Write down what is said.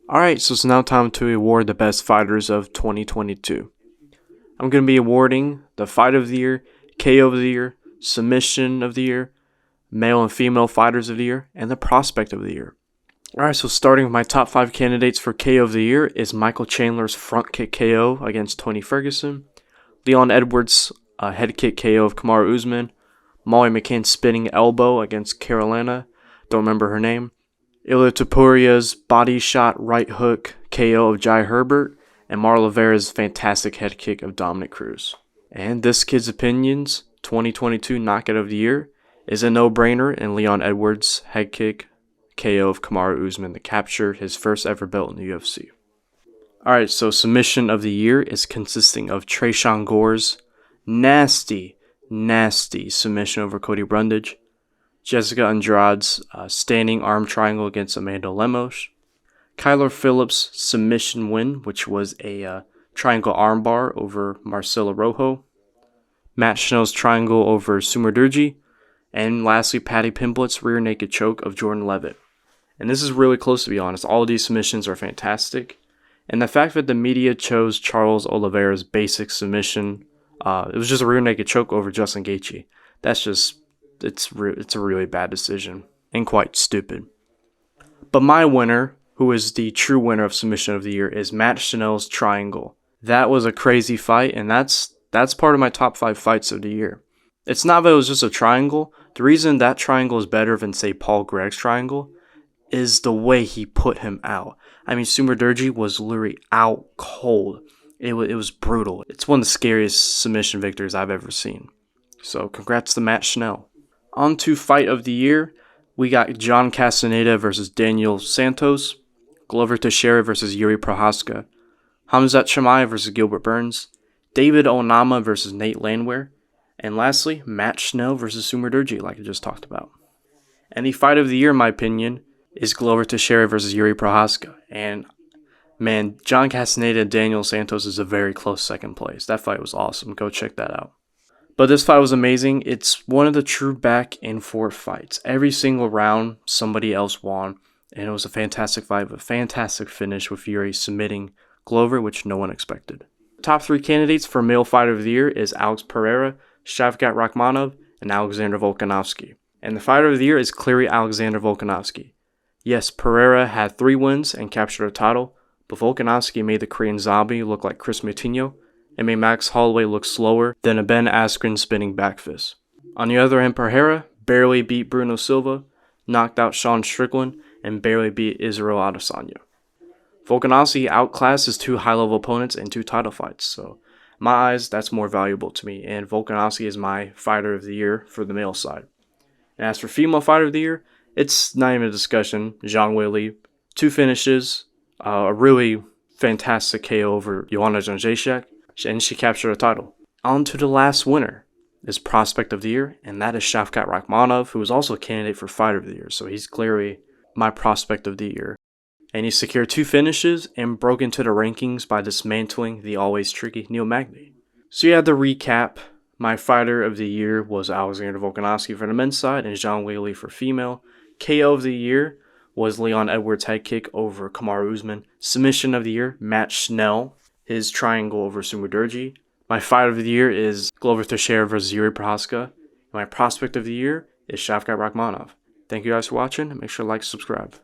Alright, so it's now time to award the best fighters of 2022. I'm going to be awarding the Fight of the Year, KO of the Year, Submission of the Year, Male and Female Fighters of the Year, and the Prospect of the Year. Alright, so starting with my top 5 candidates for KO of the Year is Michael Chandler's front kick KO against Tony Ferguson, Leon Edwards' head kick KO of Kamaru Usman, Molly McCann's spinning elbow against Carolina, don't remember her name, Ilia Topuria's body shot right hook KO of Jai Herbert, and Marlon Rivera's fantastic head kick of Dominic Cruz. And this kid's opinions 2022 knockout of the year is a no-brainer in Leon Edwards' head kick KO of Kamaru Usman to capture his first ever belt in the UFC. Alright, so submission of the year is consisting of Tresean Gore's nasty submission over Cody Brundage, Jessica Andrade's standing arm triangle against Amanda Lemos, Kyler Phillips' submission win, which was a triangle armbar over Marcelo Rojo, Matt Schnell's triangle over Sumer Durji, and lastly, Paddy Pimblett's rear naked choke of Jordan Levitt. And this is really close, to be honest. All of these submissions are fantastic. And the fact that the media chose Charles Oliveira's basic submission, it was just a rear naked choke over Justin Gaethje. That's just, it's a really bad decision and quite stupid. But my winner, who is the true winner of submission of the year, is Matt Schnell's triangle. That was a crazy fight, and that's part of my top 5 fights of the year. It's not that it was just a triangle. The reason that triangle is better than, say, Paul Gregg's triangle is the way he put him out. I mean, Sumer Durji was literally out cold. It was brutal. It's one of the scariest submission victories I've ever seen. So congrats to Matt Schnell. On to fight of the year, we got John Castaneda versus Daniel Santos, Glover Teixeira versus Yuri Prochazka, Khamzat Chimaev versus Gilbert Burns, David Onama versus Nate Landwehr, and lastly, Matt Schnell versus Sumer Durji, like I just talked about. And the fight of the year, in my opinion, is Glover Teixeira versus Yuri Prochazka. And man, John Castaneda and Daniel Santos is a very close second place. That fight was awesome. Go check that out. But this fight was amazing. It's one of the true back and forth fights. Every single round, somebody else won. And it was a fantastic fight, a fantastic finish with Yuri submitting Glover, which no one expected. Top 3 candidates for male fighter of the year is Alex Pereira, Shavkat Rakhmonov, and Alexander Volkanovski. And the fighter of the year is clearly Alexander Volkanovski. Yes, Pereira had 3 wins and captured a title, but Volkanovski made the Korean Zombie look like Chris Moutinho and made Max Holloway look slower than a Ben Askren spinning back fist. On the other hand, Pereira barely beat Bruno Silva, knocked out Sean Strickland, and barely beat Israel Adesanya. Volkanovski outclassed his 2 high-level opponents in 2 title fights, so in my eyes, that's more valuable to me, and Volkanovski is my fighter of the year for the male side. And as for female fighter of the year, it's not even a discussion. Zhang Weili, 2 finishes, a really fantastic KO over Joanna Jędrzejczyk, and she captured a title. On to the last winner is Prospect of the Year, and that is Shavkat Rakhmonov, who is also a candidate for Fighter of the Year, so he's clearly my Prospect of the Year. And he secured 2 finishes and broke into the rankings by dismantling the always tricky Neil Magny. So yeah, to recap, my Fighter of the Year was Alexander Volkanovski for the men's side and Zhang Weili for female. KO of the Year was Leon Edwards' head kick over Kamaru Usman. Submission of the Year, Matt Schnell, his triangle over Sumer Durji. My Fighter of the Year is Glover Teixeira versus Yuri Prochazka. My Prospect of the Year is Shavkat Rakhmonov. Thank you guys for watching. Make sure to like and subscribe.